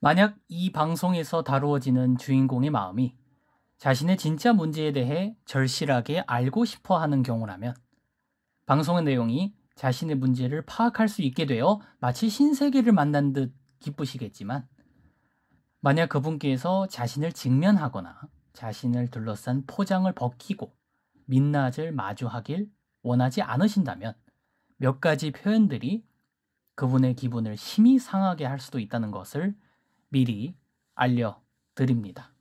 만약 이 방송에서 다루어지는 주인공의 마음이 자신의 진짜 문제에 대해 절실하게 알고 싶어 하는 경우라면 방송의 내용이 자신의 문제를 파악할 수 있게 되어 마치 신세계를 만난 듯 기쁘시겠지만, 만약 그분께서 자신을 직면하거나 자신을 둘러싼 포장을 벗기고 민낯을 마주하길 원하지 않으신다면 몇 가지 표현들이 그분의 기분을 심히 상하게 할 수도 있다는 것을 미리 알려드립니다.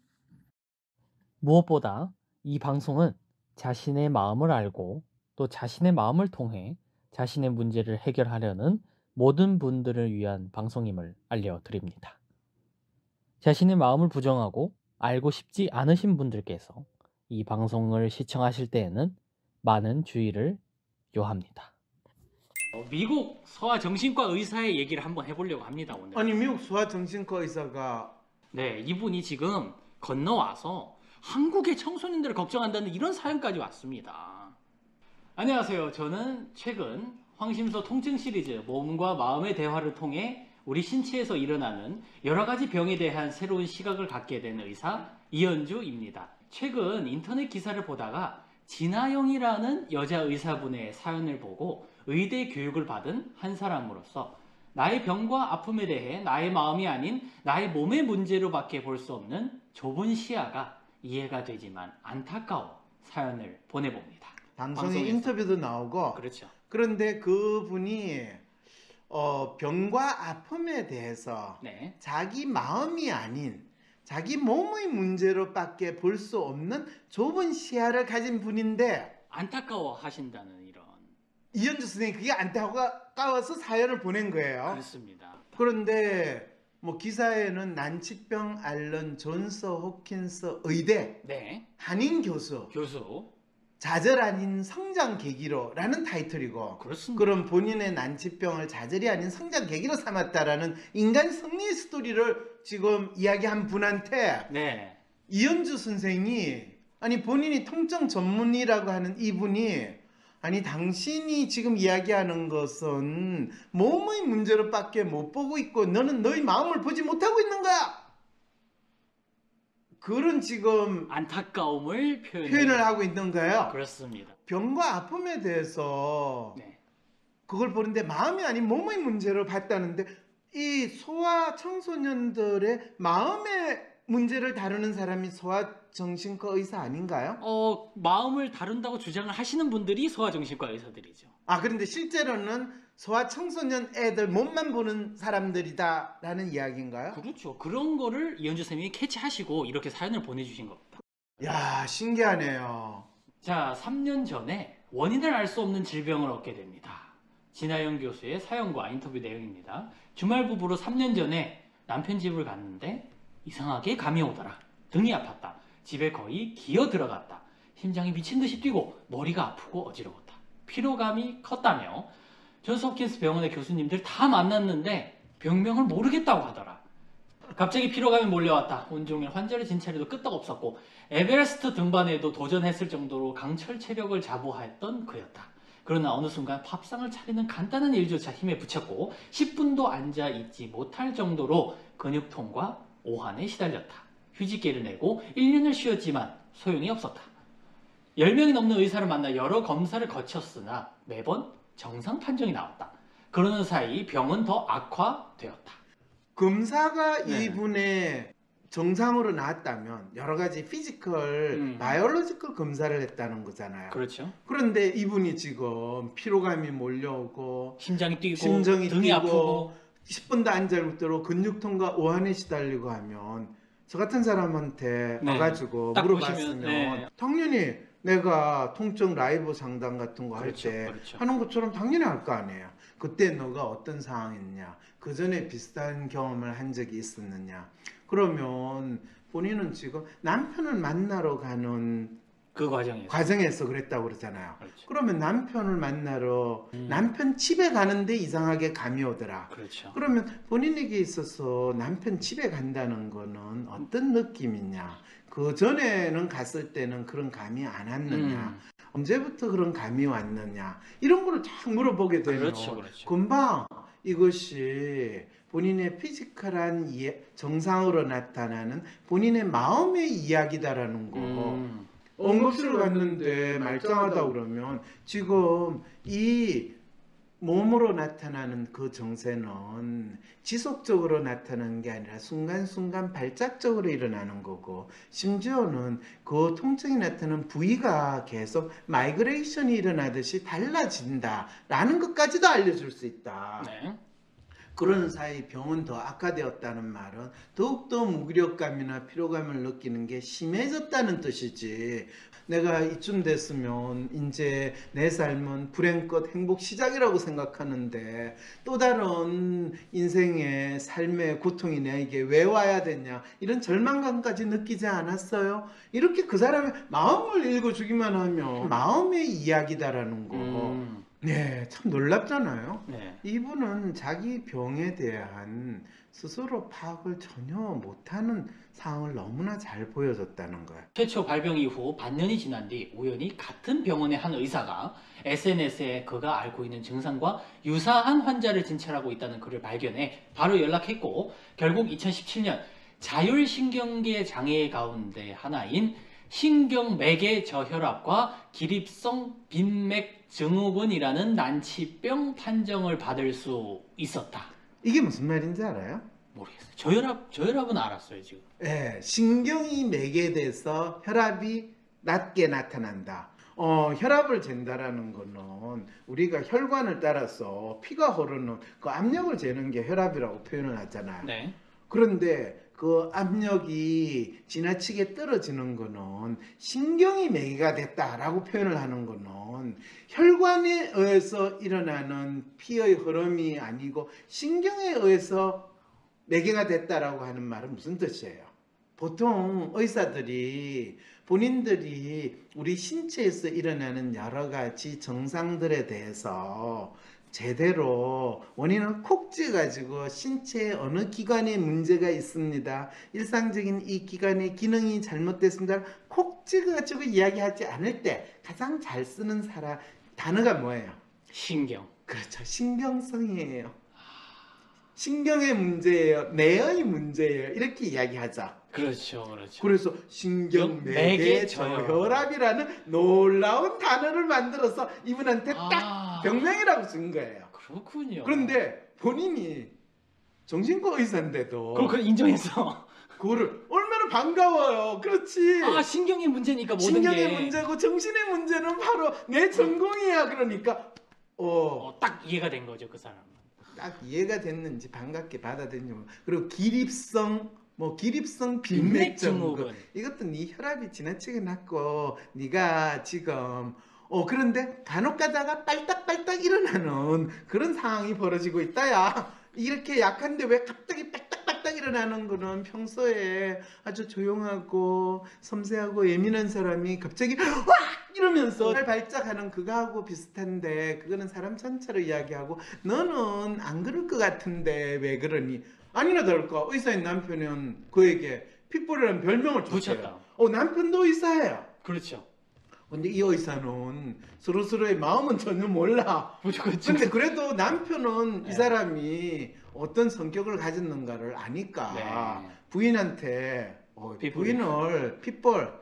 무엇보다 이 방송은 자신의 마음을 알고 또 자신의 마음을 통해 자신의 문제를 해결하려는 모든 분들을 위한 방송임을 알려드립니다. 자신의 마음을 부정하고 알고 싶지 않으신 분들께서 이 방송을 시청하실 때에는 많은 주의를 요합니다. 미국 소아정신과 의사의 얘기를 한번 해보려고 합니다, 오늘. 아니, 미국 소아정신과 의사가 네, 이분이 지금 건너와서 한국의 청소년들을 걱정한다는 이런 사연까지 왔습니다. 안녕하세요. 저는 최근 황심소 통증 시리즈 몸과 마음의 대화를 통해 우리 신체에서 일어나는 여러 가지 병에 대한 새로운 시각을 갖게 된 의사 이현주입니다. 최근 인터넷 기사를 보다가 진아영이라는 여자 의사분의 사연을 보고 의대 교육을 받은 한 사람으로서 나의 병과 아픔에 대해 나의 마음이 아닌 나의 몸의 문제로밖에 볼 수 없는 좁은 시야가 이해가 되지만 안타까워 사연을 보내봅니다. 방송에 인터뷰도 나오고. 그렇죠. 그런데 그분이 병과 아픔에 대해서 네. 자기 마음이 아닌 자기 몸의 문제로밖에 볼 수 없는 좁은 시야를 가진 분인데 안타까워 하신다는 이런. 이현주 선생님이 그게 안타까워서 사연을 보낸 거예요. 그렇습니다. 그런데 뭐 기사에는 난치병 앓는 존스 홉킨스 의대 네. 한인 교수 좌절 아닌 성장 계기로 라는 타이틀이고, 그렇습니다. 그럼 본인의 난치병을 좌절이 아닌 성장 계기로 삼았다라는 인간 승리 스토리를 지금 이야기한 분한테 네. 이현주 선생이, 아니 본인이 통증 전문의라고 하는 이분이, 아니 당신이 지금 이야기하는 것은 몸의 문제로밖에 못 보고 있고 너는 너의 마음을 보지 못하고 있는 거야, 그런 지금 안타까움을 표현을 하고 있는 거예요. 그렇습니다. 병과 아픔에 대해서 네. 그걸 보는데 마음이 아닌 몸의 문제를 봤다는데, 이 소아 청소년들의 마음의 문제를 다루는 사람이 소아정신과 의사 아닌가요? 마음을 다룬다고 주장을 하시는 분들이 소아정신과 의사들이죠. 그런데 실제로는 소아 청소년 애들 몸만 보는 사람들이다라는 이야기인가요? 그렇죠. 그런 거를 이현주 선생님이 캐치하시고 이렇게 사연을 보내주신 겁니다. 야, 신기하네요. 자, 3년 전에 원인을 알 수 없는 질병을 얻게 됩니다. 진아영 교수의 사연과 인터뷰 내용입니다. 주말 부부로 3년 전에 남편 집을 갔는데 이상하게 감이 오더라. 등이 아팠다. 집에 거의 기어 들어갔다. 심장이 미친 듯이 뛰고 머리가 아프고 어지러웠다. 피로감이 컸다며 존스 홉킨스 병원의 교수님들 다 만났는데 병명을 모르겠다고 하더라. 갑자기 피로감이 몰려왔다. 온종일 환자를 진찰해도 끄떡없었고 에베레스트 등반에도 도전했을 정도로 강철 체력을 자부하였던 그였다. 그러나 어느 순간 밥상을 차리는 간단한 일조차 힘에 부쳤고 10분도 앉아 있지 못할 정도로 근육통과 오한에 시달렸다. 휴직계를 내고 1년을 쉬었지만 소용이 없었다. 10명이 넘는 의사를 만나 여러 검사를 거쳤으나 매번 정상 판정이 나왔다. 그러는 사이 병은 더 악화되었다. 검사가 네. 이분의 정상으로 나왔다면 여러 가지 피지컬, 바이올로지컬 검사를 했다는 거잖아요. 그렇죠. 그런데 이분이 지금 피로감이 몰려오고 심장이 뛰고 심정이 등이 뛰고 아프고 10분도 앉아 못도록 근육통과 오한에 시달리고 하면 저 같은 사람한테 네. 와가지고 딱 물어봤으면 보시면, 네. 당연히 내가 통증 라이브 상담 같은 거 할 그렇죠, 때 그렇죠. 하는 것처럼 당연히 할 거 아니에요. 그때 너가 어떤 상황이었냐, 그 전에 비슷한 경험을 한 적이 있었느냐. 그러면 본인은 지금 남편을 만나러 가는 그 과정에서 그랬다고 그러잖아요. 그렇죠. 그러면 남편을 만나러 남편 집에 가는데 이상하게 감이 오더라. 그렇죠. 그러면 본인에게 있어서 남편 집에 간다는 거는 어떤 느낌이냐, 그 전에는 갔을 때는 그런 감이 안 왔느냐, 언제부터 그런 감이 왔느냐, 이런 거를 쫙 물어보게 되면 그렇죠. 금방 이것이 본인의 피지컬한 정상으로 나타나는 본인의 마음의 이야기다라는 거. 응급실을 갔는데 말짱하다 그러면 지금 이 몸으로 나타나는 그 정세는 지속적으로 나타나는 게 아니라 순간순간 발작적으로 일어나는 거고, 심지어는 그 통증이 나타나는 부위가 계속 마이그레이션이 일어나듯이 달라진다라는 것까지도 알려줄 수 있다. 네. 그런 사이 병은 더 악화되었다는 말은 더욱더 무기력감이나 피로감을 느끼는 게 심해졌다는 뜻이지. 내가 이쯤 됐으면 이제 내 삶은 불행 끝 행복 시작이라고 생각하는데 또 다른 인생의 삶의 고통이 내게 왜 와야 되냐, 이런 절망감까지 느끼지 않았어요? 이렇게 그 사람의 마음을 읽어주기만 하면 마음의 이야기다라는 거. 네, 참 놀랍잖아요. 네. 이분은 자기 병에 대한 스스로 파악을 전혀 못하는 상황을 너무나 잘 보여줬다는 거예요. 최초 발병 이후 반년이 지난 뒤 우연히 같은 병원의 한 의사가 SNS에 그가 앓고 있는 증상과 유사한 환자를 진찰하고 있다는 글을 발견해 바로 연락했고, 결국 2017년 자율신경계 장애 가운데 하나인 신경매개 저혈압과 기립성 빈맥 증후군이라는 난치병 판정을 받을 수 있었다. 이게 무슨 말인지 알아요? 모르겠어요. 저혈압은 알았어요, 지금. 네, 신경이 매개돼서 혈압이 낮게 나타난다. 혈압을 잰다라는 거는 우리가 혈관을 따라서 피가 흐르는 그 압력을 재는 게 혈압이라고 표현을 하잖아요. 네. 그런데 그 압력이 지나치게 떨어지는 거는 신경이 매개가 됐다라고 표현을 하는 거는 혈관에 의해서 일어나는 피의 흐름이 아니고 신경에 의해서 매개가 됐다라고 하는 말은 무슨 뜻이에요? 보통 의사들이 본인들이 우리 신체에서 일어나는 여러 가지 증상들에 대해서 제대로 원인을 콕 찌어가지고 신체의 어느 기관에 문제가 있습니다, 일상적인 이 기관의 기능이 잘못됐습니다, 콕 찌어가지고 이야기하지 않을 때 가장 잘 쓰는 단어가 뭐예요? 신경. 그렇죠. 신경성이에요. 신경의 문제예요, 뇌의 문제예요, 이렇게 이야기하자. 그렇죠, 그렇죠. 그래서 신경매개 저혈압이라는 놀라운 단어를 만들어서 이분한테 딱 병명이라고 쓴 거예요. 그렇군요. 그런데 본인이 정신과 의사인데도 그걸 인정해서. 그거를 얼마나 반가워요. 그렇지. 신경의 문제니까 모든 신경의 게. 문제고 정신의 문제는 바로 내 전공이야. 그러니까 딱 이해가 된 거죠, 그 사람은. 딱 이해가 됐는지 반갑게 받아들이는 거. 그리고 기립성 빈맥 증후군, 이것도 네 혈압이 지나치게 낮고 네가 지금 그런데 간혹 가다가 빨딱빨딱 일어나는 그런 상황이 벌어지고 있다야. 이렇게 약한데 왜 갑자기 빨딱빨딱 일어나는 거는 평소에 아주 조용하고 섬세하고 예민한 사람이 갑자기 와! 이러면서 발작하는 그거하고 비슷한데, 그거는 사람 전체로 이야기하고 너는 안 그럴 것 같은데 왜 그러니? 아니나 다를까 의사인 남편은 그에게 핏볼이라는 별명을 줬어요. 남편도 의사예요. 그렇죠. 근데 이 의사는 서로서로의 마음은 전혀 몰라. 근데 그래도 남편은 이 사람이 어떤 성격을 가졌는가를 아니까 부인한테 부인을 핏볼,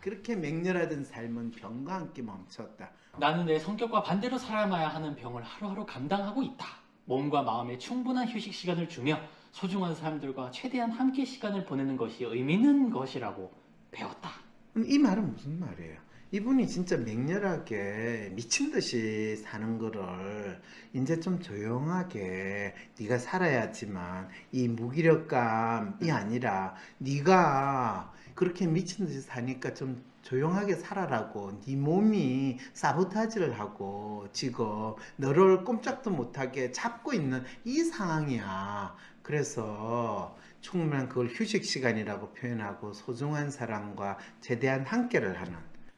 그렇게 맹렬하던 삶은 병과 함께 멈췄다. 나는 내 성격과 반대로 살아야만 하는 병을 하루하루 감당하고 있다. 몸과 마음에 충분한 휴식 시간을 주며 소중한 사람들과 최대한 함께 시간을 보내는 것이 의미 있는 것이라고 배웠다. 이 말은 무슨 말이에요? 이분이 진짜 맹렬하게 미친 듯이 사는 거를 이제 좀 조용하게 네가 살아야지만 이 무기력감이 아니라 네가 그렇게 미친 듯이 사니까 좀 조용하게 살아라고 네 몸이 사보타지를 하고 지금 너를 꼼짝도 못하게 잡고 있는 이 상황이야. 그래서 충분한 그걸 휴식 시간이라고 표현하고 소중한 사람과 최대한 함께를 하는,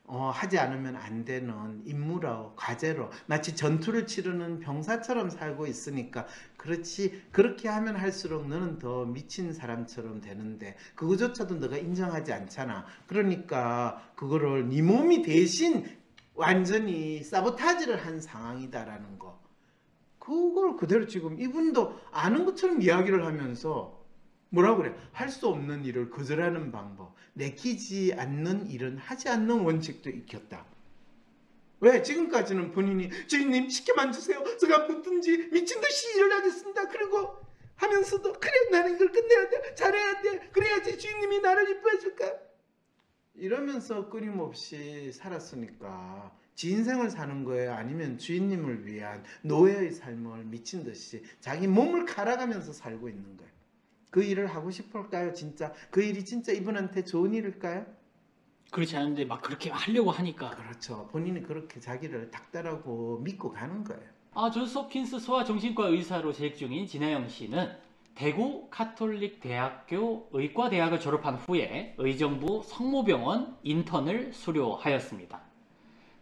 하지 않으면 안 되는 임무로, 과제로, 마치 전투를 치르는 병사처럼 살고 있으니까 그렇지, 그렇게 하면 할수록 너는 더 미친 사람처럼 되는데 그거조차도 너가 인정하지 않잖아. 그러니까 그거를 네 몸이 대신 완전히 사보타지를 한 상황이다라는 거. 그걸 그대로 지금 이분도 아는 것처럼 이야기를 하면서 뭐라고 그래? 할 수 없는 일을 거절하는 방법, 내키지 않는 일은 하지 않는 원칙도 익혔다. 왜? 지금까지는 본인이 주인님 시켜만 주세요. 제가 뭐든지 미친 듯이 일을 하겠습니다. 그리고 하면서도 그래 나는 이걸 끝내야 돼. 잘해야 돼. 그래야지 주인님이 나를 이뻐해 줄까? 이러면서 끊임없이 살았으니까 지 인생을 사는 거예요? 아니면 주인님을 위한 노예의 삶을 미친 듯이 자기 몸을 갈아가면서 살고 있는 거예요? 그 일을 하고 싶을까요? 진짜 그 일이 진짜 이분한테 좋은 일일까요? 그렇지 않은데 막 그렇게 하려고 하니까. 그렇죠. 본인이 그렇게 자기를 닥달하고 믿고 가는 거예요. 존스 홉킨스 소아정신과 의사로 재직 중인 진아영 씨는 대구 카톨릭 대학교 의과대학을 졸업한 후에 의정부 성모병원 인턴을 수료하였습니다.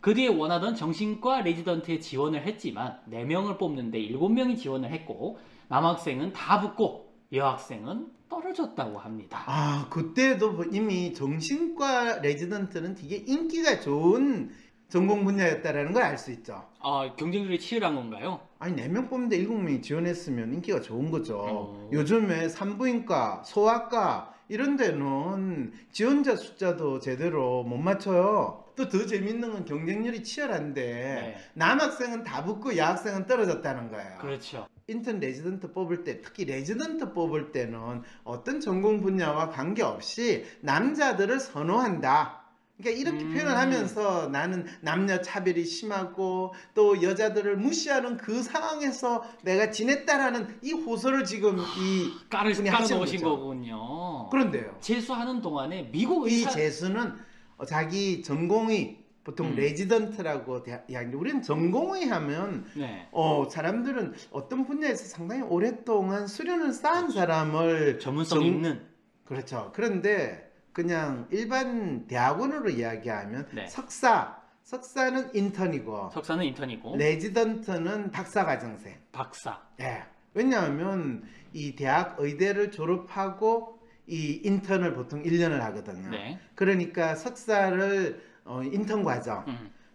그 뒤에 원하던 정신과 레지던트에 지원을 했지만 4명을 뽑는데 7명이 지원을 했고 남학생은 다 붙고 여학생은 떨어졌다고 합니다. 아, 그때도 이미 정신과 레지던트는 되게 인기가 좋은 전공 분야였다라는 걸 알 수 있죠. 경쟁률이 치열한 건가요? 아니 4명 뽑는데 7명이 지원했으면 인기가 좋은 거죠. 요즘에 산부인과, 소아과 이런 데는 지원자 숫자도 제대로 못 맞춰요. 또 더 재밌는 건 경쟁률이 치열한데 네. 남학생은 다 붙고 여학생은 떨어졌다는 거예요. 그렇죠. 인턴 레지던트 뽑을 때, 특히 레지던트 뽑을 때는 어떤 전공 분야와 관계없이 남자들을 선호한다. 그러니까 이렇게 표현을 하면서 나는 남녀 차별이 심하고 또 여자들을 무시하는 그 상황에서 내가 지냈다라는 이 호소를 지금 이 분이 하신 깔아놓으신 거죠. 거군요. 그런데요. 재수하는 동안에 미국 이 의사 재수는 자기 전공의 보통 레지던트라고 이야기하는데 우리는 전공의 하면 네. 사람들은 어떤 분야에서 상당히 오랫동안 수련을 쌓은 사람을 전문성 있는. 그렇죠. 그런데 그냥 일반 대학원으로 이야기하면 네. 석사는 인턴이고 석사는 인턴이고 레지던트는 박사과정생. 박사. 네. 왜냐하면 이 대학 의대를 졸업하고 이 인턴을 보통 1년을 하거든요. 네. 그러니까 석사를 인턴 과정,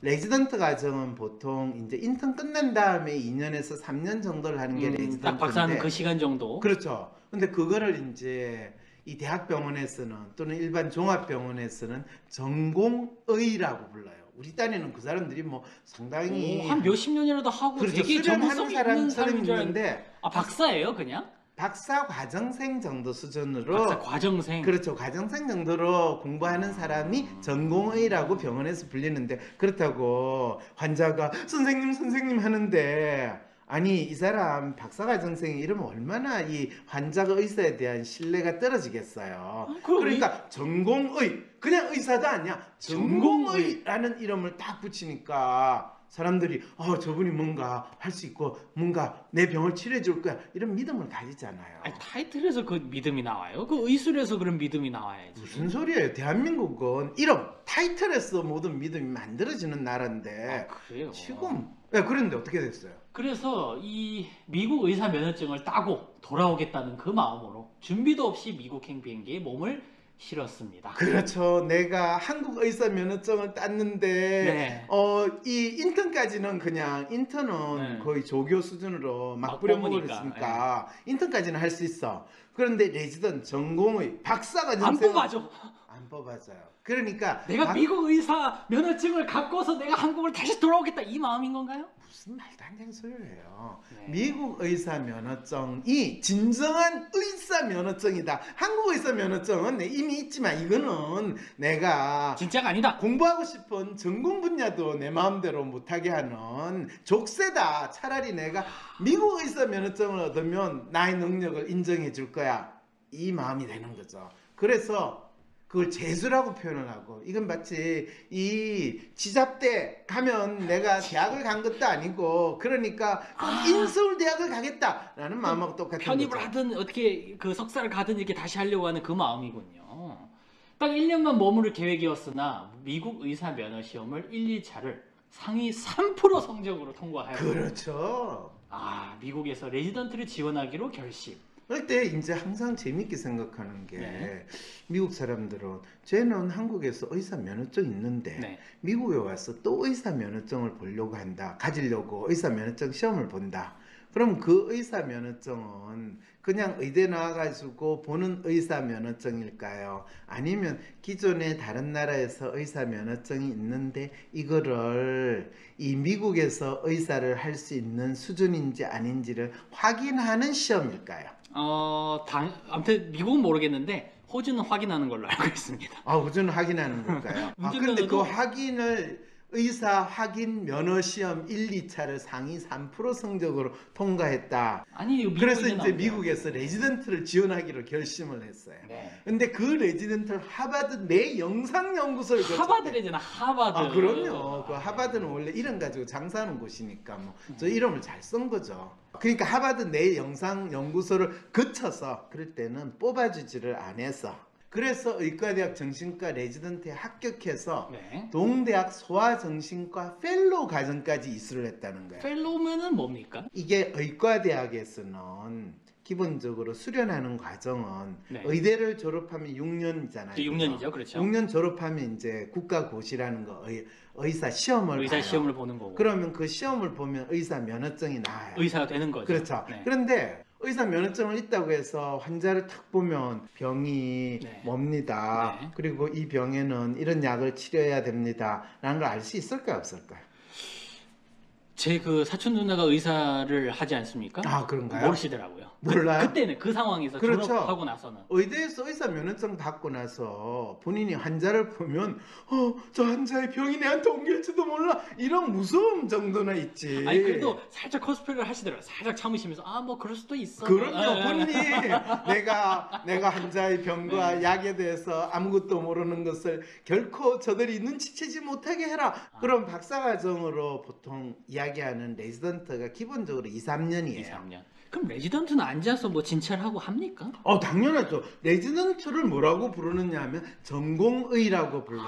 레지던트 과정은 보통 이제 인턴 끝난 다음에 2년에서 3년 정도를 하는 게 레지던트인데 딱 박사는 그 시간 정도. 그렇죠. 근데 그거를 이제 이 대학병원에서는 또는 일반 종합병원에서는 전공의라고 불러요. 우리 딴에는 그 사람들이 뭐 상당히 한 몇십 년이라도 하고 그렇죠. 되게 수련하는 전문성 있는 사람처럼 사람인 줄 알았는데 있는데 박사예요 그냥? 박사 과정생 정도 수준으로 박사 과정생. 그렇죠. 과정생 정도로 공부하는 사람이 전공의라고 병원에서 불리는데 그렇다고 환자가 선생님 하는데 아니 이 사람 박사과정생이 이러면 얼마나 이 환자가 의사에 대한 신뢰가 떨어지겠어요. 그러니까 전공의 그냥 의사도 아니야. 전공의라는 이름을 딱 붙이니까 사람들이 저분이 뭔가 할 수 있고 뭔가 내 병을 치료해 줄 거야 이런 믿음을 가지잖아요. 아니, 타이틀에서 그 믿음이 나와요? 그 의술에서 그런 믿음이 나와야지. 무슨 소리예요? 대한민국은 이름 타이틀에서 모든 믿음이 만들어지는 나라인데 그래요? 지금 그런데 어떻게 됐어요? 그래서 이 미국 의사 면허증을 따고 돌아오겠다는 그 마음으로 준비도 없이 미국행 비행기에 몸을 실었습니다. 그렇죠. 내가 한국 의사 면허증을 땄는데 네. 이 인턴까지는 그냥 인턴은 네. 거의 조교 수준으로 막 막 부려먹을 뽑으니까, 있으니까 인턴까지는 할 수 있어. 그런데 레지던 전공의 박사가 안 뽑아줘. 안 뽑아져요. 그러니까 내가 미국 의사 면허증을 갖고서 내가 한국을 다시 돌아오겠다 이 마음인 건가요? 무슨 말도 안 되는 소리예요. 네. 미국 의사 면허증이 진정한 의사 면허증이다. 한국 의사 면허증은 이미 있지만 이거는 내가 진짜가 아니다. 공부하고 싶은 전공 분야도 내 마음대로 못하게 하는 족쇄다. 차라리 내가 미국 의사 면허증을 얻으면 나의 능력을 인정해 줄 거야. 이 마음이 되는 거죠. 그래서 그걸 재수라고 표현을 하고 이건 마치 이 지잡대 가면 내가 대학을 간 것도 아니고 그러니까 인서울 대학을 가겠다라는 마음하고 똑같은 편입을 거죠. 하든 어떻게 그 석사를 가든 이렇게 다시 하려고 하는 그 마음이군요. 딱 1년만 머무를 계획이었으나 미국 의사 면허 시험을 1, 2차를 상위 3% 성적으로 통과하여 그렇죠. 미국에서 레지던트를 지원하기로 결심. 그럴 때 이제 항상 재밌게 생각하는 게 네. 미국 사람들은 쟤는 한국에서 의사 면허증 있는데 네. 미국에 와서 또 의사 면허증을 보려고 한다. 가지려고 의사 면허증 시험을 본다. 그럼 그 의사 면허증은 그냥 의대 나와가지고 보는 의사 면허증일까요? 아니면 기존에 다른 나라에서 의사 면허증이 있는데 이거를 이 미국에서 의사를 할 수 있는 수준인지 아닌지를 확인하는 시험일까요? 아무튼 미국은 모르겠는데 호주는 확인하는 걸로 알고 있습니다. 아, 우주는 확인하는 걸까요? 근데 그 운전면허도 확인을 의사 확인 면허 시험 1, 2차를 상위 3% 성적으로 통과했다. 아니 이거 그래서 미국에는 이제 안 돼요. 미국에서 레지던트를 지원하기로 결심을 했어요. 네. 근데 그 레지던트를 하버드 내 영상 연구소를 하버드래잖아 하버드. 아, 그럼요. 그 하버드는 원래 이름 가지고 장사하는 곳이니까 뭐 저 이름을 잘 쓴 거죠. 그러니까 하버드 내 영상 연구소를 거쳐서 그럴 때는 뽑아주지를 안 해서 그래서 의과대학 정신과 레지던트에 합격해서 네. 동대학 소아정신과 펠로우 과정까지 이수를 했다는 거예요. 펠로우면은 뭡니까? 이게 의과대학에서는 기본적으로 수련하는 과정은 네. 의대를 졸업하면 6년이잖아요. 6년이죠, 그렇죠. 6년 졸업하면 이제 국가고시라는 거 의사 시험을 의사 봐요. 시험을 보는 거고. 그러면 그 시험을 보면 의사 면허증이 나와요. 의사가 되는 거죠. 그렇죠. 네. 그런데 의사 면허증을 있다고 해서 환자를 탁 보면 병이 네. 뭡니다. 네. 그리고 이 병에는 이런 약을 치료해야 됩니다. 라는 걸 알 수 있을까요? 없을까요? 제 그 사촌 누나가 의사를 하지 않습니까? 아, 그런가요? 모르시더라고요. 몰라요? 그때는 그 상황에서 그렇죠. 졸업하고 나서는 의대에서 의사 면허증 받고 나서 본인이 환자를 보면 저 환자의 병이 내한테 옮길지도 몰라 이런 무서움 정도나 있지. 아니 그래도 살짝 코스프레를 하시더라고요. 살짝 참으시면서 뭐 그럴 수도 있어. 그럼요. 본인이 내가 환자의 병과 네. 약에 대해서 아무것도 모르는 것을 결코 저들이 눈치채지 못하게 해라. 그럼 박사과정으로 보통 이야기하는 레지던트가 기본적으로 2, 3년이에요. 2, 3년. 그럼 레지던트는 앉아서 뭐 진찰하고 합니까? 당연하죠. 레지던트를 뭐라고 부르느냐 하면 전공의라고 불러요.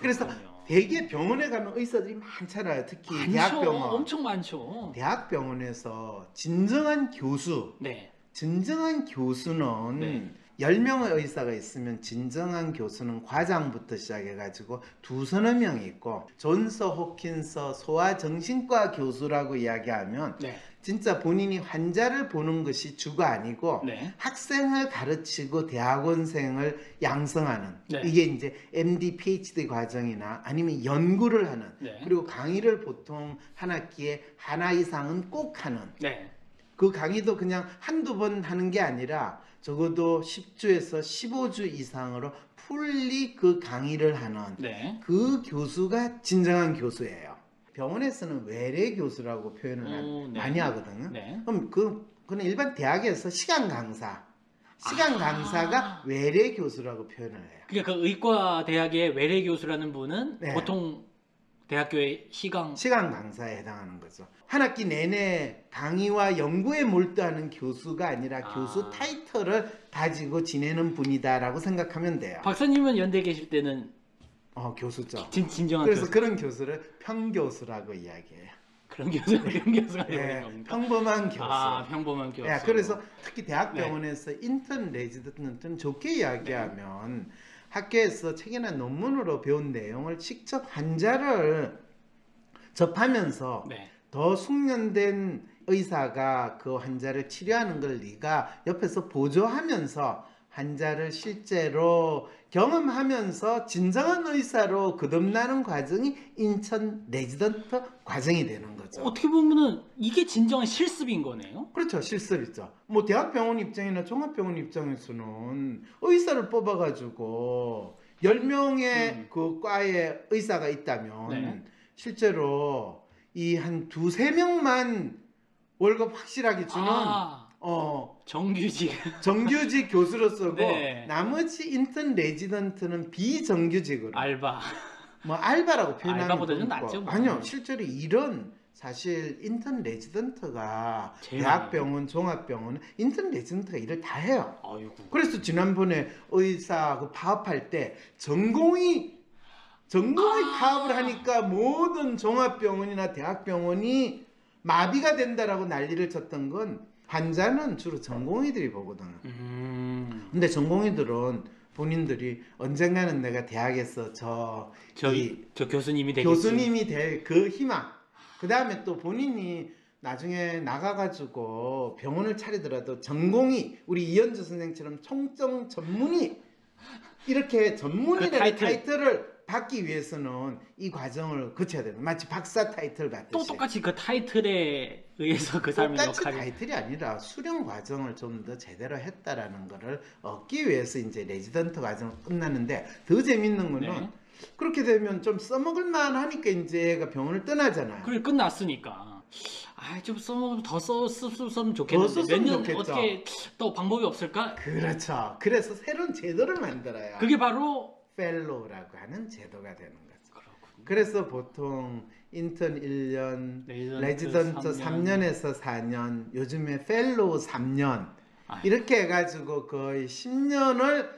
그래서 그렇군요. 대개 병원에 가면 의사들이 많잖아요. 특히 많죠. 대학병원. 엄청 많죠. 대학병원에서 진정한 교수, 네. 진정한 교수는 네. 10명의 의사가 있으면 진정한 교수는 과장부터 시작해가지고 두서너 명이 있고 존서 호킨서 소아정신과 교수라고 이야기하면 네. 진짜 본인이 환자를 보는 것이 주가 아니고 네. 학생을 가르치고 대학원생을 양성하는 네. 이게 이제 MD, PhD 과정이나 아니면 연구를 하는 네. 그리고 강의를 보통 한 학기에 하나 이상은 꼭 하는 네. 그 강의도 그냥 한두 번 하는 게 아니라 적어도 10주에서 15주 이상으로 풀리 그 강의를 하는 네. 그 교수가 진정한 교수예요. 병원에서는 외래 교수라고 표현을 네. 많이 하거든요. 네. 그럼 그는 일반 대학에서 시간 강사가 외래 교수라고 표현을 해요. 그러니까 그 의과 대학의 외래 교수라는 분은 네. 보통 대학교의 시간 강사에 해당하는 거죠. 한 학기 내내 강의와 연구에 몰두하는 교수가 아니라 교수 타이틀을 가지고 지내는 분이다라고 생각하면 돼요. 박사님은 연대 계실 때는 교수죠. 진정한 그래서 교수. 그런 교수를 평교수라고 이야기해요. 그런 교수가 되는 예, 겁니까? 평범한 교수. 평범한 교수. 예, 그래서 특히 대학병원에서 인턴 레지던트는 좋게 이야기하면 학교에서 책이나 논문으로 배운 내용을 직접 환자를 접하면서 네. 더 숙련된 의사가 그 환자를 치료하는 걸 네가 옆에서 보조하면서 환자를 실제로 경험하면서 진정한 의사로 거듭나는 과정이 인천 레지던트 과정이 되는 거죠. 어떻게 보면은 이게 진정한 실습인 거네요. 그렇죠. 실습이죠. 뭐 대학병원 입장이나 종합병원 입장에서는 의사를 뽑아가지고 10명의 그 과에 의사가 있다면 네. 실제로 이 한 두세 명만 월급 확실하게 주는 정규직. 정규직 교수로 쓰고 네. 나머지 인턴 레지던트는 비정규직으로 알바. 뭐 알바라고 표현하는 알바보다 좀 건 낫죠, 뭐. 아니요. 실제로 일은 사실 인턴 레지던트가 제일 대학병원, 종합병원 인턴 레지던트가 일을 다 해요. 아이고. 그래서 지난번에 의사 그 파업할 때 전공의 파업을 하니까 모든 종합병원이나 대학병원이 마비가 된다라고 난리를 쳤던 건 환자는 주로 전공의들이 보거든요. 근데 전공의들은 본인들이 언젠가는 내가 대학에서 저 교수님이 되겠지. 교수님이 될 그 희망, 그 다음에 또 본인이 나중에 나가가지고 병원을 차리더라도 전공이 우리 이현주 선생처럼 총정 전문의 이렇게 전문의라는 그 타이틀을 받기 위해서는 이 과정을 거쳐야 되는 마치 박사 타이틀 또 받듯이 똑같이 그 타이틀에 의해서 그 사람의 똑같이 역할이 타이틀이 아니라 수련 과정을 좀 더 제대로 했다라는 거를 얻기 위해서 이제 레지던트 과정을 끝났는데 더 재밌는 거는 네. 그렇게 되면 좀 써먹을 만하니까 이제 얘가 병원을 떠나잖아요. 그래 끝났으니까 좀 써먹으면 더 썼으면 좋겠는데 더 몇 썼으면 년 좋겠죠. 어떻게 또 방법이 없을까? 그렇죠. 그래서 새로운 제도를 만들어요. 그게 바로 펠로우라고 하는 제도가 되는 거죠. 그렇군요. 그래서 보통 인턴 1년, 레지던트 3년에서 4년, 요즘에 펠로우 3년 아유. 이렇게 해가지고 거의 10년을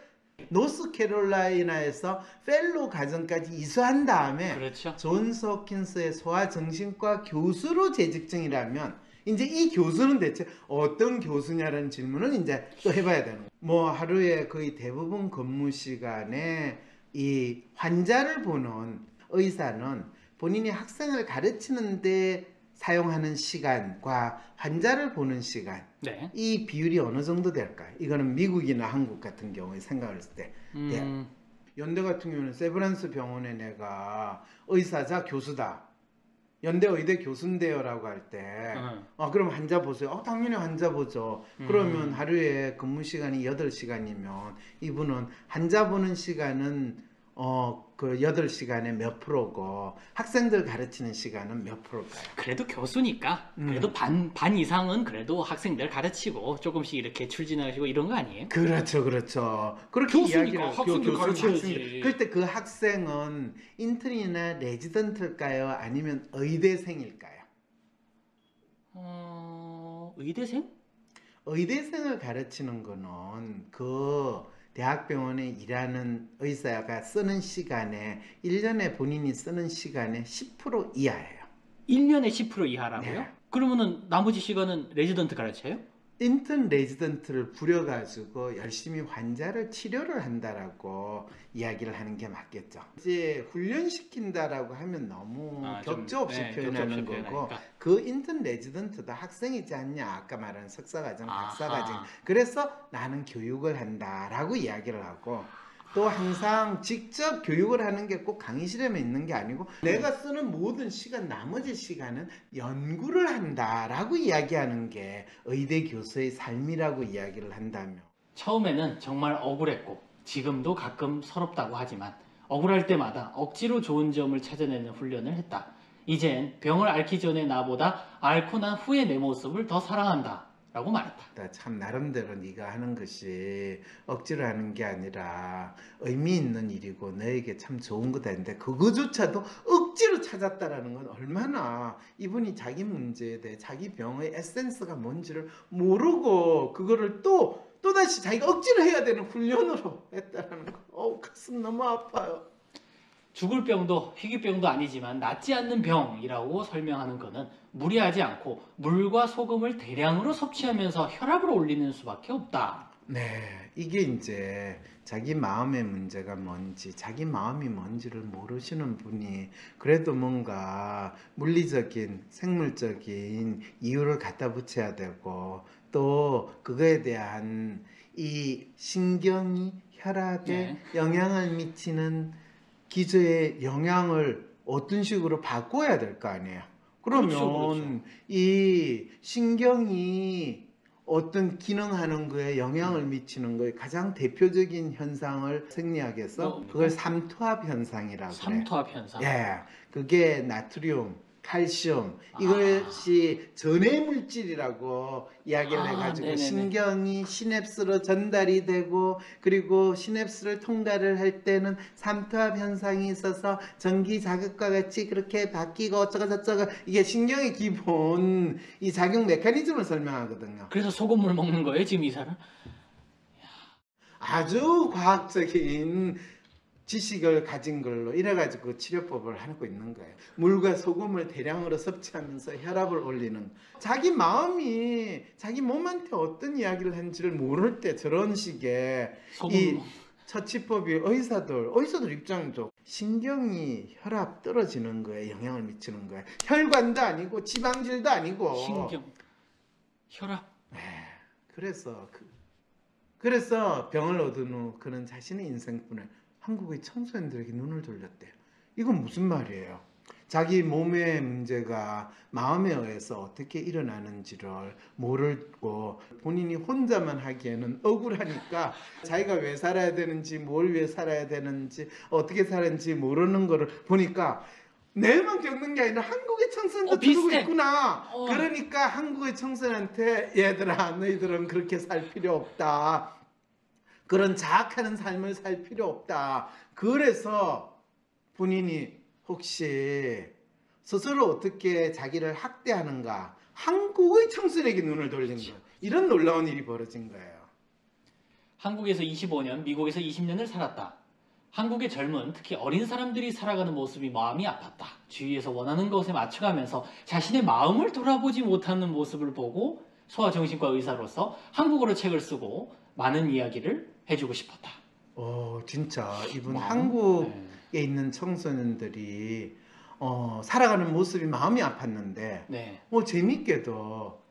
노스캐롤라이나에서 펠로우 과정까지 이수한 다음에 그렇죠. 존스 홉킨스의 소아정신과 교수로 재직 중이라면 이제 이 교수는 대체 어떤 교수냐라는 질문을 이제 또 해봐야 되는 거예요. 뭐 하루에 거의 대부분 근무 시간에 이 환자를 보는 의사는 본인이 학생을 가르치는데 사용하는 시간과 환자를 보는 시간 네. 이 비율이 어느 정도 될까요? 이거는 미국이나 한국 같은 경우에 생각을 했을 때 네. 연대 같은 경우는 세브란스 병원에 내가 의사자 교수다. 연대 의대 교수인데요 라고 할 때 그럼 환자 보세요. 당연히 환자 보죠. 그러면 하루에 근무 시간이 8시간이면 이분은 환자 보는 시간은 그 8시간에 몇 프로고 학생들 가르치는 시간은 몇 프로일까요? 그래도 교수니까 그래도 반 이상은 그래도 학생들 가르치고 조금씩 이렇게 출진하시고 이런 거 아니에요? 그렇죠. 그렇게 교수니까 이야기를 학생들 가르쳐야지. 그때 그 학생은 인턴이나 레지던트일까요? 아니면 의대생일까요? 의대생? 의대생을 가르치는 거는 그 대학병원에 일하는 의사가 쓰는 시간에 1년에 본인이 쓰는 시간의 10% 이하예요. 1년에 10% 이하라고요? 네. 그러면은 나머지 시간은 레지던트 가르쳐요? 인턴 레지던트를 부려가지고 열심히 환자를 치료를 한다라고 이야기를 하는 게 맞겠죠. 이제 훈련시킨다라고 하면 너무 격조 없이 표현하는 거고 표현하니까. 그 인턴 레지던트도 학생이지 않냐 아까 말한 석사과정, 아하. 박사과정 그래서 나는 교육을 한다라고 이야기를 하고 또 항상 직접 교육을 하는 게 꼭 강의실에만 있는 게 아니고 내가 쓰는 모든 시간 나머지 시간은 연구를 한다라고 이야기하는 게 의대 교수의 삶이라고 이야기를 한다며 처음에는 정말 억울했고 지금도 가끔 서럽다고 하지만 억울할 때마다 억지로 좋은 점을 찾아내는 훈련을 했다. 이젠 병을 앓기 전에 나보다 앓고 난 후에 내 모습을 더 사랑한다 라고 말했다. 참 나름대로 네가 하는 것이 억지로 하는 게 아니라 의미 있는 일이고 너에게 참 좋은 거다 했는데 그거조차도 억지로 찾았다라는 건 얼마나 이분이 자기 문제에 대해 자기 병의 에센스가 뭔지를 모르고 그거를 또다시 자기가 억지로 해야 되는 훈련으로 했다라는 거. 가슴 너무 아파요. 죽을 병도 희귀병도 아니지만 낫지 않는 병이라고 설명하는 것은 무리하지 않고 물과 소금을 대량으로 섭취하면서 혈압을 올리는 수밖에 없다. 네, 이게 이제 자기 마음의 문제가 뭔지, 자기 마음이 뭔지를 모르시는 분이 그래도 뭔가 물리적인, 생물적인 이유를 갖다 붙여야 되고 또 그거에 대한 이 신경이 혈압에 영향을 미치는 기저의 영향을 어떤 식으로 바꿔야 될 거 아니에요. 그러면 그렇죠. 이 신경이 어떤 기능하는 거에 영향을 미치는 거에 가장 대표적인 현상을 생리학에서 그걸 삼투압 현상이라고 그래요. 삼투압 현상. 예, 그게 나트륨, 칼슘 이것이 전해 물질이라고 이야기를 해가지고 네네네. 신경이 시냅스로 전달이 되고 그리고 시냅스를 통달을 할 때는 삼투압 현상이 있어서 전기 자극과 같이 그렇게 바뀌고 어쩌고 저쩌고 이게 신경의 기본 이 작용 메커니즘을 설명하거든요. 그래서 소금물 먹는 거예요 지금 이 사람? 아주 과학적인 지식을 가진 걸로 이래가지고 치료법을 하고 있는 거예요. 물과 소금을 대량으로 섭취하면서 혈압을 올리는 자기 마음이 자기 몸한테 어떤 이야기를 하는지를 모를 때 저런 식의 소금 이 처치법이 의사들 입장도 신경이 혈압 떨어지는 거에 영향을 미치는 거야. 혈관도 아니고 지방질도 아니고. 신경, 혈압. 그래서 병을 얻은 후 그는 자신의 인생뿐을 한국의 청소년들에게 눈을 돌렸대요. 이건 무슨 말이에요? 자기 몸의 문제가 마음에 의해서 어떻게 일어나는지를 모르고 본인이 혼자만 하기에는 억울하니까 자기가 왜 살아야 되는지, 뭘 위해 살아야 되는지, 어떻게 살았는지 모르는 거를 보니까 내만 겪는 게 아니라 한국의 청소년도 겪고 비슷해. 있구나. 그러니까 한국의 청소년한테 얘들아 너희들은 그렇게 살 필요 없다. 그런 자학하는 삶을 살 필요 없다. 그래서 본인이 혹시 스스로 어떻게 자기를 학대하는가 한국의 청소년에게 눈을 돌린 거예요. 이런 놀라운 일이 벌어진 거예요. 한국에서 25년, 미국에서 20년을 살았다. 한국의 젊은, 특히 어린 사람들이 살아가는 모습이 마음이 아팠다. 주위에서 원하는 것에 맞춰가면서 자신의 마음을 돌아보지 못하는 모습을 보고 소아정신과 의사로서 한국어로 책을 쓰고 많은 이야기를 해주고 싶었다. 진짜 이분 마음? 한국에 있는 청소년들이 살아가는 모습이 마음이 아팠는데 네. 재밌게도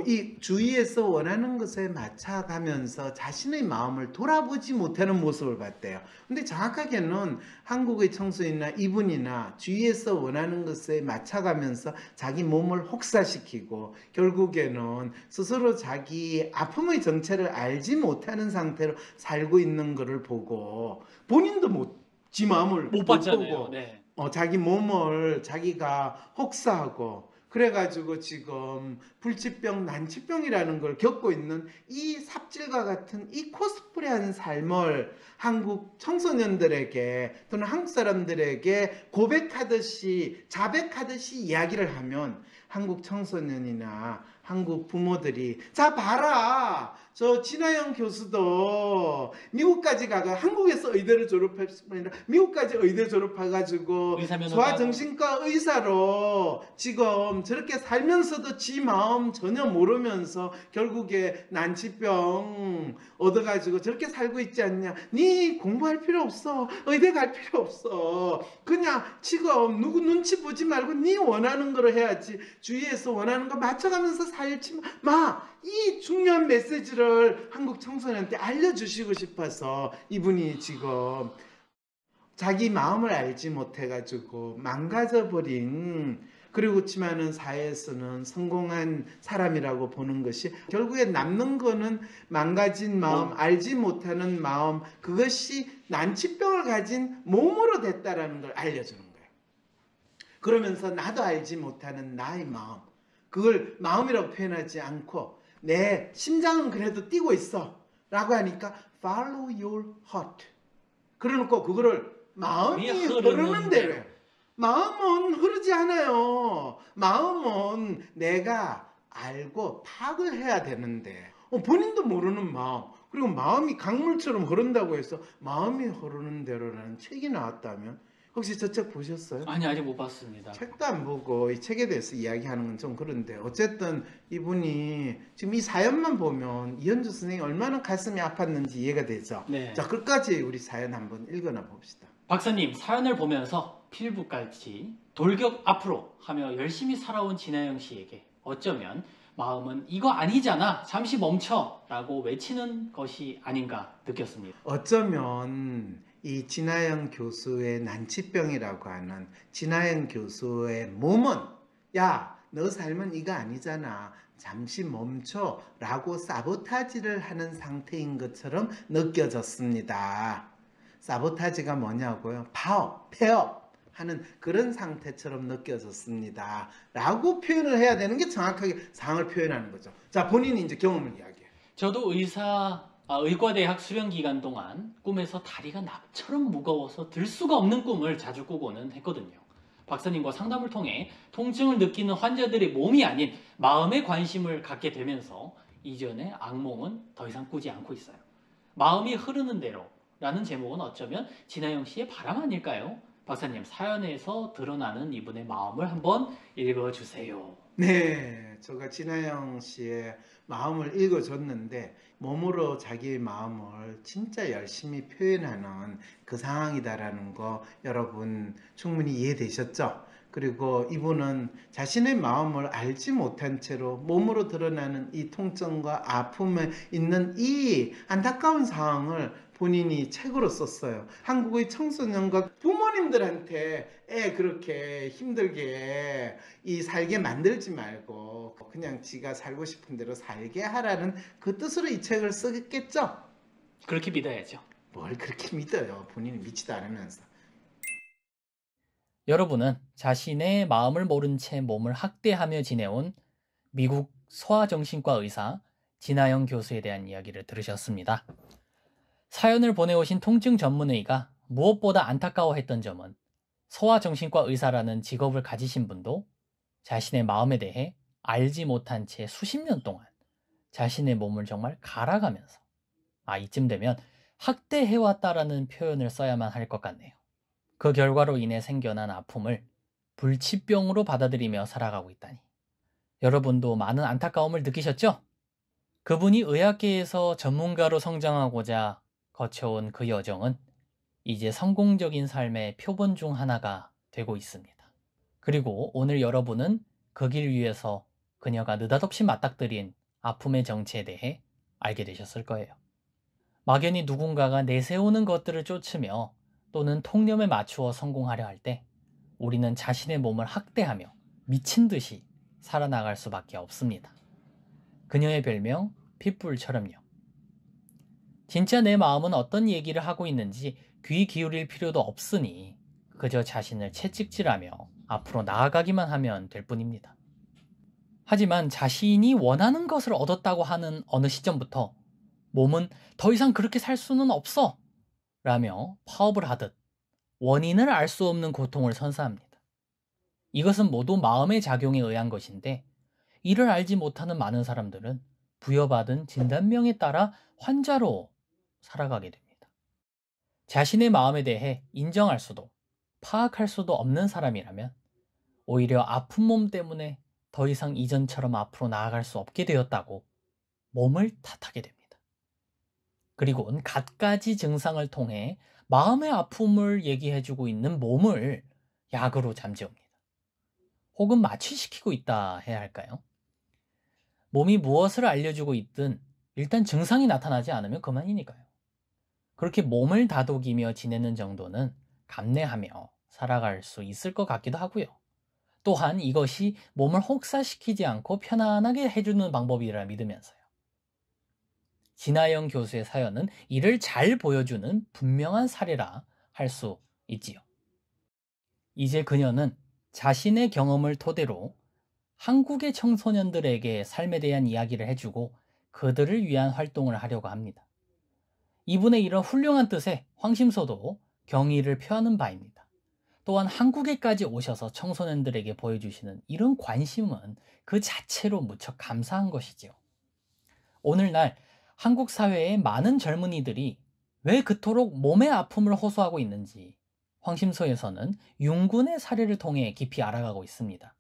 이 주위에서 원하는 것에 맞춰가면서 자신의 마음을 돌아보지 못하는 모습을 봤대요. 근데 정확하게는 한국의 청소년이나 이분이나 주위에서 원하는 것에 맞춰가면서 자기 몸을 혹사시키고 결국에는 스스로 자기 아픔의 정체를 알지 못하는 상태로 살고 있는 것을 보고 본인도 지 마음을 못 봤잖아요. 보고 네. 자기 몸을 자기가 혹사하고 그래가지고 지금 불치병, 난치병이라는 걸 겪고 있는 이 삽질과 같은 이 코스프레한 삶을 한국 청소년들에게 또는 한국 사람들에게 고백하듯이 자백하듯이 이야기를 하면 한국 청소년이나 한국 부모들이 자 봐라 저 진아영 교수도 미국까지 가가 한국에서 의대를 졸업했을 뿐 아니라 미국까지 의대 졸업해가지고 소아정신과 의사로 지금 저렇게 살면서도 지 마음 전혀 모르면서 결국에 난치병 얻어가지고 저렇게 살고 있지 않냐. 니 공부할 필요 없어. 의대 갈 필요 없어. 그냥 지금 누구 눈치 보지 말고 니 원하는 거로 해야지. 주위에서 원하는 거 맞춰가면서 살지 마. 이 중요한 메시지를 한국 청소년한테 알려주시고 싶어서 이분이 지금 자기 마음을 알지 못해가지고 망가져버린 그리고 그렇지만은 사회에서는 성공한 사람이라고 보는 것이 결국에 남는 거는 망가진 마음, 알지 못하는 마음 그것이 난치병을 가진 몸으로 됐다라는 걸 알려주는 거예요. 그러면서 나도 알지 못하는 나의 마음 그걸 마음이라고 표현하지 않고 내 심장은 그래도 뛰고 있어 라고 하니까 follow your heart 그러놓고 그거를 마음이 흐르는 대로 마음은 흐르지 않아요. 마음은 내가 알고 파악을 해야 되는데 본인도 모르는 마음 그리고 마음이 강물처럼 흐른다고 해서 마음이 흐르는 대로라는 책이 나왔다면 혹시 저 책 보셨어요? 아니 아직 못 봤습니다. 책도 안 보고 이 책에 대해서 이야기하는 건 좀 그런데 어쨌든 이분이 지금 이 사연만 보면 이현주 선생님이 얼마나 가슴이 아팠는지 이해가 되죠. 네. 자 끝까지 우리 사연 한번 읽어나 봅시다. 박사님 사연을 보면서 필부까지 돌격 앞으로 하며 열심히 살아온 진아영 씨에게 어쩌면 마음은 이거 아니잖아 잠시 멈춰 라고 외치는 것이 아닌가 느꼈습니다. 어쩌면 이 진아영 교수의 난치병이라고 하는 진아영 교수의 몸은 야, 너 삶은 이거 아니잖아. 잠시 멈춰 라고 사보타지를 하는 상태인 것처럼 느껴졌습니다. 사보타지가 뭐냐고요? 폐업 하는 그런 상태처럼 느껴졌습니다. 라고 표현을 해야 되는 게 정확하게 상황을 표현하는 거죠. 자, 본인이 이제 경험을 이야기해요. 저도 의과대학 수련 기간 동안 꿈에서 다리가 납처럼 무거워서 들 수가 없는 꿈을 자주 꾸고는 했거든요. 박사님과 상담을 통해 통증을 느끼는 환자들의 몸이 아닌 마음에 관심을 갖게 되면서 이전의 악몽은 더 이상 꾸지 않고 있어요. 마음이 흐르는 대로 라는 제목은 어쩌면 진아영 씨의 바람 아닐까요? 박사님, 사연에서 드러나는 이분의 마음을 한번 읽어주세요. 네, 제가 진아영 씨의 마음을 읽어줬는데 몸으로 자기의 마음을 진짜 열심히 표현하는 그 상황이다라는 거 여러분 충분히 이해되셨죠? 그리고 이분은 자신의 마음을 알지 못한 채로 몸으로 드러나는 이 통증과 아픔에 있는 이 안타까운 상황을 본인이 책으로 썼어요. 한국의 청소년과 부모님들한테 애 그렇게 힘들게 살게 만들지 말고 그냥 지가 살고 싶은 대로 살게 하라는 그 뜻으로 이 책을 쓰겠죠? 그렇게 믿어야죠. 뭘 그렇게 믿어요. 본인이 믿지도 않으면서. 여러분은 자신의 마음을 모른 채 몸을 학대하며 지내온 미국 소아정신과 의사 진아영 교수에 대한 이야기를 들으셨습니다. 사연을 보내오신 통증 전문의가 무엇보다 안타까워했던 점은 소아정신과 의사라는 직업을 가지신 분도 자신의 마음에 대해 알지 못한 채 수십 년 동안 자신의 몸을 정말 갈아가면서 이쯤 되면 학대해왔다라는 표현을 써야만 할 것 같네요. 그 결과로 인해 생겨난 아픔을 불치병으로 받아들이며 살아가고 있다니. 여러분도 많은 안타까움을 느끼셨죠? 그분이 의학계에서 전문가로 성장하고자 거쳐온 그 여정은 이제 성공적인 삶의 표본 중 하나가 되고 있습니다. 그리고 오늘 여러분은 그 길 위에서 그녀가 느닷없이 맞닥뜨린 아픔의 정체에 대해 알게 되셨을 거예요. 막연히 누군가가 내세우는 것들을 쫓으며 또는 통념에 맞추어 성공하려 할 때 우리는 자신의 몸을 학대하며 미친 듯이 살아나갈 수밖에 없습니다. 그녀의 별명 핏불처럼요. 진짜 내 마음은 어떤 얘기를 하고 있는지 귀 기울일 필요도 없으니 그저 자신을 채찍질하며 앞으로 나아가기만 하면 될 뿐입니다. 하지만 자신이 원하는 것을 얻었다고 하는 어느 시점부터 몸은 더 이상 그렇게 살 수는 없어 라며 파업을 하듯 원인을 알 수 없는 고통을 선사합니다. 이것은 모두 마음의 작용에 의한 것인데 이를 알지 못하는 많은 사람들은 부여받은 진단명에 따라 환자로 살아가게 됩니다. 자신의 마음에 대해 인정할 수도 파악할 수도 없는 사람이라면 오히려 아픈 몸 때문에 더 이상 이전처럼 앞으로 나아갈 수 없게 되었다고 몸을 탓하게 됩니다. 그리고는 갖가지 증상을 통해 마음의 아픔을 얘기해주고 있는 몸을 약으로 잠재웁니다. 혹은 마취시키고 있다 해야 할까요? 몸이 무엇을 알려주고 있든 일단 증상이 나타나지 않으면 그만이니까요. 그렇게 몸을 다독이며 지내는 정도는 감내하며 살아갈 수 있을 것 같기도 하고요. 또한 이것이 몸을 혹사시키지 않고 편안하게 해주는 방법이라 믿으면서요. 진아영 교수의 사연은 이를 잘 보여주는 분명한 사례라 할 수 있지요. 이제 그녀는 자신의 경험을 토대로 한국의 청소년들에게 삶에 대한 이야기를 해주고 그들을 위한 활동을 하려고 합니다. 이분의 이런 훌륭한 뜻에 황심소도 경의를 표하는 바입니다. 또한 한국에까지 오셔서 청소년들에게 보여주시는 이런 관심은 그 자체로 무척 감사한 것이지요. 오늘날 한국 사회의 많은 젊은이들이 왜 그토록 몸의 아픔을 호소하고 있는지 황심소에서는 윤군의 사례를 통해 깊이 알아가고 있습니다.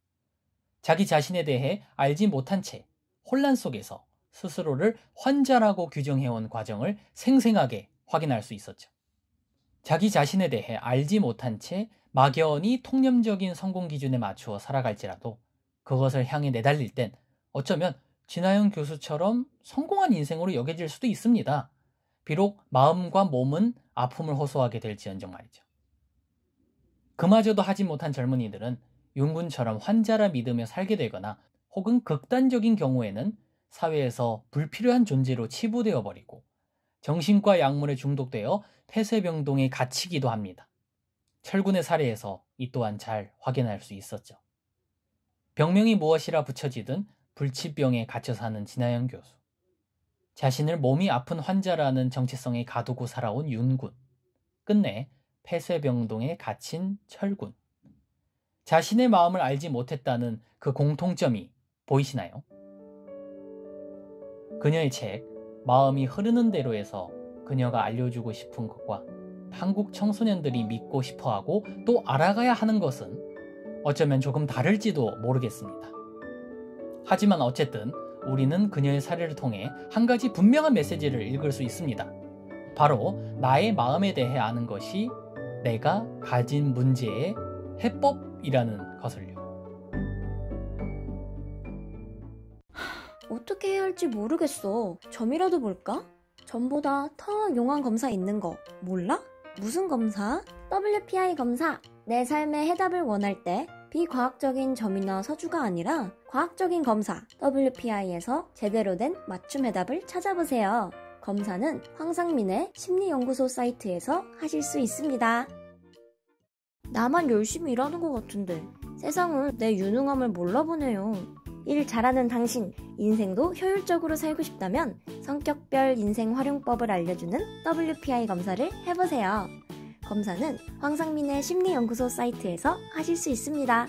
자기 자신에 대해 알지 못한 채 혼란 속에서 스스로를 환자라고 규정해온 과정을 생생하게 확인할 수 있었죠. 자기 자신에 대해 알지 못한 채 막연히 통념적인 성공 기준에 맞추어 살아갈지라도 그것을 향해 내달릴 땐 어쩌면 진아영 교수처럼 성공한 인생으로 여겨질 수도 있습니다. 비록 마음과 몸은 아픔을 호소하게 될지언정 말이죠. 그마저도 하지 못한 젊은이들은 윤군처럼 환자라 믿으며 살게 되거나 혹은 극단적인 경우에는 사회에서 불필요한 존재로 치부되어 버리고 정신과 약물에 중독되어 폐쇄병동에 갇히기도 합니다. 철군의 사례에서 이 또한 잘 확인할 수 있었죠. 병명이 무엇이라 붙여지든 불치병에 갇혀 사는 진아영 교수. 자신을 몸이 아픈 환자라는 정체성에 가두고 살아온 윤군. 끝내 폐쇄병동에 갇힌 철군. 자신의 마음을 알지 못했다는 그 공통점이 보이시나요? 그녀의 책 마음이 흐르는 대로에서 그녀가 알려주고 싶은 것과 한국 청소년들이 믿고 싶어하고 또 알아가야 하는 것은 어쩌면 조금 다를지도 모르겠습니다. 하지만 어쨌든 우리는 그녀의 사례를 통해 한 가지 분명한 메시지를 읽을 수 있습니다. 바로 나의 마음에 대해 아는 것이 내가 가진 문제의 해법이라는 것을요. 어떻게 해야 할지 모르겠어. 점이라도 볼까? 점보다 더 용한 검사 있는 거 몰라? 무슨 검사? WPI 검사. 내 삶의 해답을 원할 때 비과학적인 점이나 서주가 아니라 과학적인 검사 WPI에서 제대로 된 맞춤 해답을 찾아보세요. 검사는 황상민의 심리연구소 사이트에서 하실 수 있습니다. 나만 열심히 일하는 것 같은데 세상은 내 유능함을 몰라보네요. 일 잘하는 당신, 인생도 효율적으로 살고 싶다면 성격별 인생 활용법을 알려주는 WPI 검사를 해보세요. 검사는 황상민의 심리연구소 사이트에서 하실 수 있습니다.